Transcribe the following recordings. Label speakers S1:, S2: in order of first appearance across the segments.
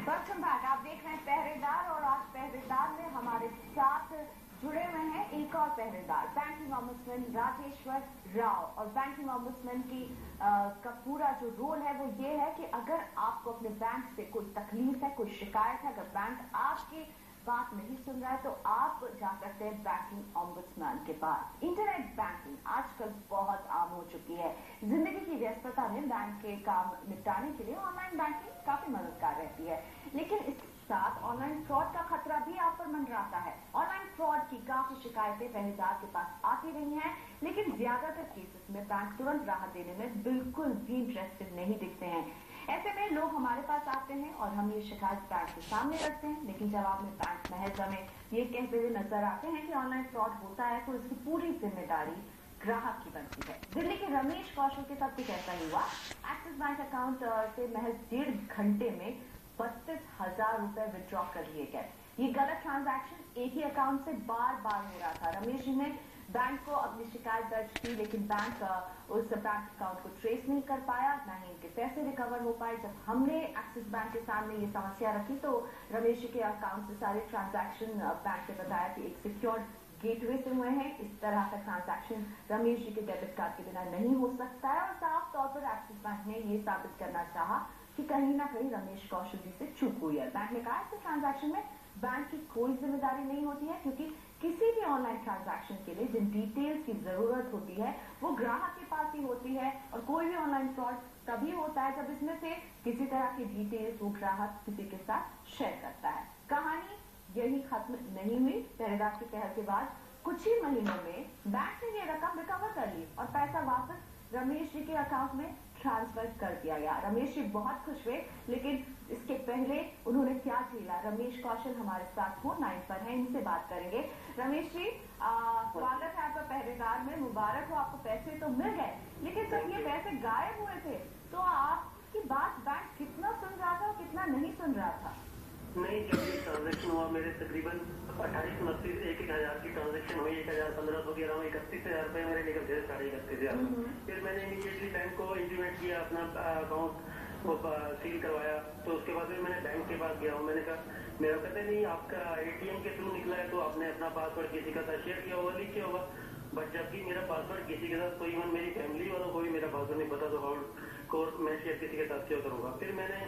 S1: Welcome back. आप देख रहे हैं पहरेदार और आज पहरेदार में हमारे साथ जुड़े हुए हैं एक और पहरेदार बैंकिंग ऑम्बुड्समैन राजेश्वर राव। और बैंकिंग ऑम्बुड्समैन की का पूरा जो रोल है वो ये है कि अगर आपको अपने बैंक से कोई तकलीफ है, कोई शिकायत है, अगर बैंक आपकी बात नहीं सुन रहा है तो आप जा सकते हैं बैंकिंग ऑम्बुड्समैन के पास। इंटरनेट बैंकिंग आजकल बहुत आम हो चुकी है। जिंदगी की व्यस्तता में बैंक के काम निपटाने के लिए ऑनलाइन बैंकिंग काफी मददगार रहती है, लेकिन इसके साथ ऑनलाइन फ्रॉड का खतरा भी आप पर मंडराता है। ऑनलाइन फ्रॉड की काफी शिकायतें पहरेदार के पास आती रही हैं, लेकिन ज्यादातर केसेस में बैंक तुरंत राहत देने में बिल्कुल भी इंटरेस्टेड नहीं दिखते हैं। ऐसे में लोग हमारे पास आते हैं और हम ये शिकायत बैंक के सामने रखते हैं, लेकिन जवाब में बैंक महज हमें ये कहते हुए नजर आते हैं कि ऑनलाइन फ्रॉड होता है तो इसकी पूरी जिम्मेदारी ग्राहक की बनती है। दिल्ली के रमेश कौशल के साथ कुछ ऐसा ही हुआ। एक्सिस बैंक अकाउंट से महज 1.5 घंटे में 32,000 रुपए विड्रॉ कर लिए गए। ये गलत ट्रांजैक्शन एक ही अकाउंट से बार बार हो रहा था। रमेश जी ने बैंक को अपनी शिकायत दर्ज की, लेकिन बैंक उस बैंक अकाउंट को ट्रेस नहीं कर पाया, ना ही इनके पैसे रिकवर हो पाए। जब हमने एक्सिस बैंक के सामने ये समस्या रखी तो रमेश जी के अकाउंट से सारे ट्रांजैक्शन बैंक ने बताया कि एक सिक्योर्ड गेटवे से हुए हैं। इस तरह का ट्रांजैक्शन रमेश जी के डेबिट कार्ड के बिना नहीं हो सकता है और साफ तौर पर एक्सिस बैंक ने ये साबित करना चाहा कि कहीं ना कहीं रमेश कौशल जी से चूक हुई है। बैंक ने कहा इस ट्रांजैक्शन में बैंक की कोई जिम्मेदारी नहीं होती है, क्योंकि किसी भी ऑनलाइन ट्रांजैक्शन के लिए जिन डिटेल्स की जरूरत होती है वो ग्राहक के पास ही होती है। और कोई भी ऑनलाइन फ्रॉड तभी होता है जब इसमें से किसी तरह की डिटेल्स वो ग्राहक किसी के साथ शेयर करता है। कहानी यही खत्म नहीं हुई। पहरेदार की पहल के बाद कुछ ही महीनों में बैंक ने ये रकम रिकवर कर ली और पैसा वापस रमेश जी के अकाउंट में ट्रांसफर कर दिया गया। रमेश जी बहुत खुश हुए, लेकिन इसके पहले उन्होंने क्या झेला, रमेश कौशल हमारे साथ फोन लाइन पर है, इनसे बात करेंगे। रमेश जी स्वागत है आपका पहरेदार में। मुबारक हो, आपको पैसे तो मिल गए, लेकिन जब ये पैसे गायब हुए थे तो आपकी बात बैंक कितना सुन रहा था और कितना नहीं सुन रहा था?
S2: नहीं, जब ये ट्रांजेक्शन हुआ मेरे तकरीबन 28-29 एक हजार की ट्रांजेक्शन हुई। 1,000-1,500 के अलावा 31,000 रुपए मेरे निकल गए, 31,500। फिर मैंने इमीडिएटली बैंक को इंटीमेट किया, अपना अकाउंट वो सील करवाया। तो उसके बाद फिर मैंने बैंक के पास गया हूँ। मैंने कहा, मेरा कहते नहीं आपका एटीएम के थ्रू निकला है तो आपने अपना पासवर्ड किसी का साथ शेयर किया होगा, लीक किया होगा। बट जबकि मेरा पासवर्ड किसी के साथ, कोई इवन मेरी फैमिली वालों को भी मेरा पासवर्ड नहीं पता, तो हाउ मैं शेयर किसी के साथ शेयर करूंगा। फिर मैंने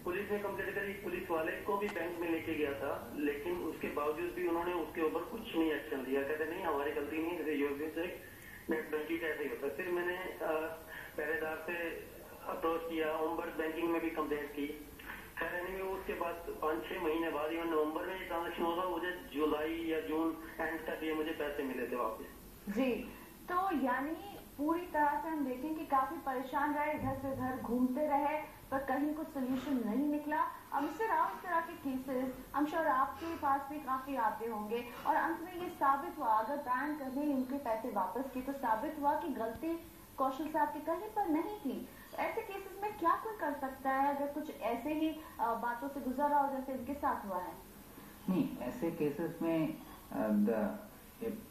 S2: पुलिस में कंप्लेंट करी। पुलिस वाले को भी बैंक में लेके गया था, लेकिन उसके बावजूद भी उन्होंने उसके ऊपर कुछ नहीं एक्शन लिया। कहते नहीं हमारी गलती नहीं है, यूएसबी से नेट बैंकिंग कैसे ही होता है। फिर मैंने पहरेदार से अप्रोच किया, ओम्बर्स बैंकिंग में भी कंप्लेंट की। खैर एनीवे उसके बाद 5-6 महीने बाद इवन नवंबर में ये ट्रांजेक्शन होगा, मुझे जुलाई या जून एंड तक ये मुझे पैसे मिले थे वापस।
S1: जी, तो यानी पूरी तरह से हम देखें कि काफी परेशान रहे, इधर से उधर घूमते रहे, पर कहीं कुछ सोल्यूशन नहीं निकला। अब इस तरह के केसेस हम श्योर आपके पास भी काफी आते होंगे और अंत में ये साबित हुआ, अगर बैंक ने उनके पैसे वापस किए तो साबित हुआ कि गलती कौशल साहब की कहीं पर नहीं थी। ऐसे केसेस में क्या कोई कर सकता है अगर कुछ ऐसे ही बातों से गुजर रहा हो जैसे इनके साथ हुआ है?
S3: नहीं, ऐसे केसेस में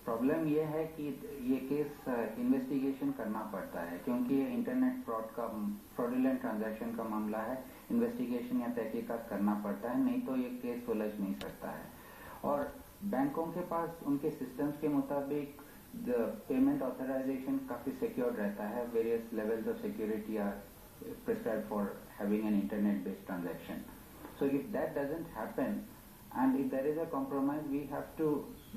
S3: प्रॉब्लम ये है कि ये केस इन्वेस्टिगेशन करना पड़ता है, क्योंकि ये इंटरनेट फ्रॉडुलेंट ट्रांजैक्शन का मामला है। इन्वेस्टिगेशन या तहकीकात करना पड़ता है, नहीं तो ये केस सुलझ नहीं सकता है। और बैंकों के पास उनके सिस्टम्स के मुताबिक पेमेंट ऑथराइजेशन काफी सिक्योर रहता है। Various levels of security are prescribed for having an internet based transaction. So if that doesn't happen, and if there is a compromise, we have to,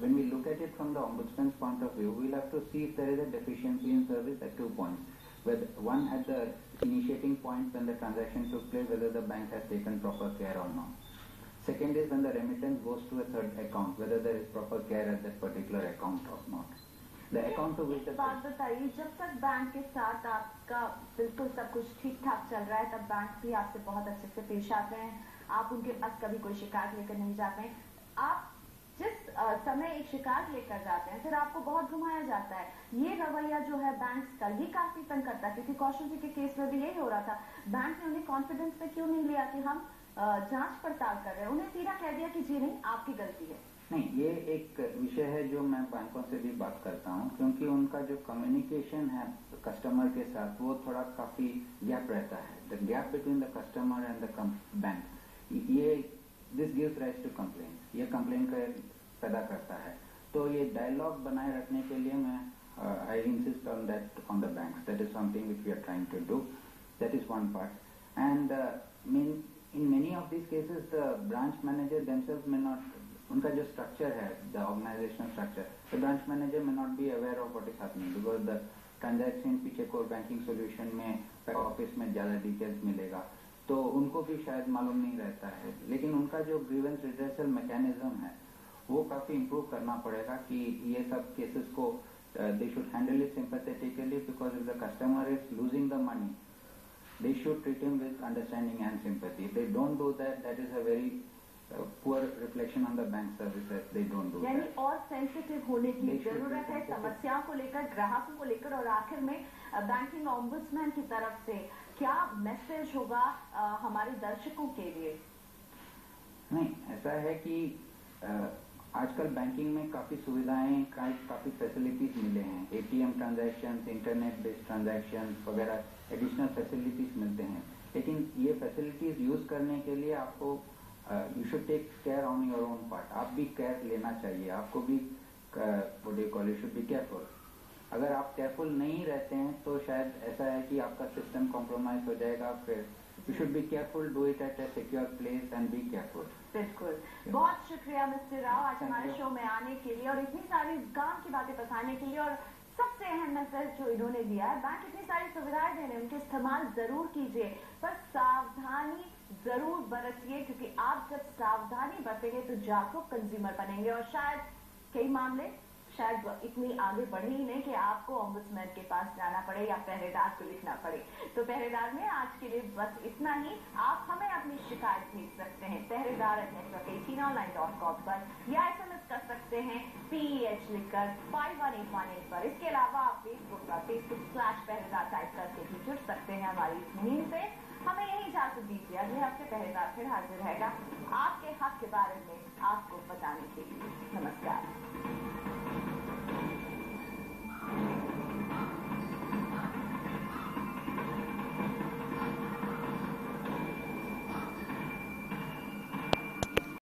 S3: when we look at it from the ombudsman's point of view, we'll have to see if there is a deficiency in service at 2 points. With one at the initiating point when the transaction took place, whether the bank has taken proper care or not. Second is when the remittance goes to a third account, whether there is proper care at that particular account or not. The account to which the
S1: बात बताइए, जब तक bank के साथ आपका बिल्कुल सब कुछ ठीक ठाक चल रहा है तब बैंक भी आपसे बहुत अच्छे से पेश आते हैं, आप उनके पास कभी कोई शिकायत लेकर नहीं जाते हैं। आप जिस समय एक शिकायत लेकर जाते हैं फिर आपको बहुत घुमाया जाता है। ये रवैया जो है बैंक का ये काफी तंग करता है, क्योंकि कौशल जी के केस में भी यही हो रहा था। बैंक ने उन्हें कॉन्फिडेंस पे क्यों नहीं लिया कि हम जांच पड़ताल कर रहे हैं, उन्हें सीधा कह दिया कि जी नहीं आपकी गलती है।
S3: नहीं, ये एक विषय है जो मैं बैंकों से भी बात करता हूँ, क्योंकि उनका जो कम्युनिकेशन है कस्टमर के साथ वो थोड़ा काफी गैप रहता है। The gap between the customer and the bank ये this gives rise to complain, ये कंप्लेन का पैदा करता है। तो ये डायलॉग बनाए रखने के लिए मैं I insist on that on the banks, that is something which we are trying to do, that is one part. And in many of these cases the branch manager themselves may not, उनका जो structure है, the organizational structure, the branch manager may not be aware of what is happening because the transaction पीछे core banking solution में office में ज़्यादा details मिलेगा, तो उनको भी शायद मालूम नहीं रहता है। लेकिन उनका जो ग्रीवेंस रिड्रेसल मैकेनिज्म है वो काफ़ी इम्प्रूव करना पड़ेगा कि ये सब केसेस को they should handle it sympathetically, because if the customer is losing the money, they should treat him with understanding and sympathy. If they don't do that, that is a very poor reflection on the bank services. They don't do
S1: यानी
S3: that.
S1: और sensitive होने की जरूरत है समस्याओं को लेकर, ग्राहकों को लेकर। और आखिर में बैंकिंग ओम्बुड्समैन की तरफ से क्या मैसेज होगा हमारे दर्शकों के लिए?
S3: नहीं, ऐसा है कि आजकल बैंकिंग में काफ़ी सुविधाएं, काफ़ी फैसिलिटीज मिले हैं, ATM transaction, internet based transaction वगैरह एडिशनल फैसिलिटीज मिलते हैं। लेकिन ये फैसिलिटीज यूज करने के लिए आपको you should take care on your own part, आप भी केयर लेना चाहिए, आपको भी यू शुड बी केयरफुल। अगर आप केयरफुल नहीं रहते हैं तो शायद ऐसा है कि आपका सिस्टम कॉम्प्रोमाइज हो जाएगा। फिर you should be careful, do it at A secure place and be careful.
S1: बिल्कुल, बहुत शुक्रिया मिस्टर राव आज हमारे शो में आने के लिए और इतनी सारी काम की बातें बताने के लिए। और सबसे अहम मैसेज जो इन्होंने दिया है, बैंक इतनी सारी सुविधाएं दे रहे हैं, उनके इस्तेमाल जरूर कीजिए पर सावधानी जरूर बरतिए, क्योंकि आप जब सावधानी बरतेंगे तो जागरूक कंज्यूमर बनेंगे। और शायद कई मामले शायद इतनी आगे बढ़े ही नहीं कि आपको ओम्बुड्समैन के पास जाना पड़े या पहरेदार को लिखना पड़े। तो पहरेदार में आज के लिए बस इतना ही। आप हमें अपनी शिकायत भेज सकते हैं pehredar@network18online.com पर, या SMS कर सकते हैं PEH लिखकर 51818 पर। इसके अलावा आप फेसबुक पर facebook/पहरेदार टाइप करके भी जुड़ सकते हैं हमारी इस मुहिम से। हमें यही इजाजत दीजिए, अगले हफ्ते पहरेदार फिर हाजिर रहेगा आपके हक के बारे में आपको बताने के लिए। नमस्कार।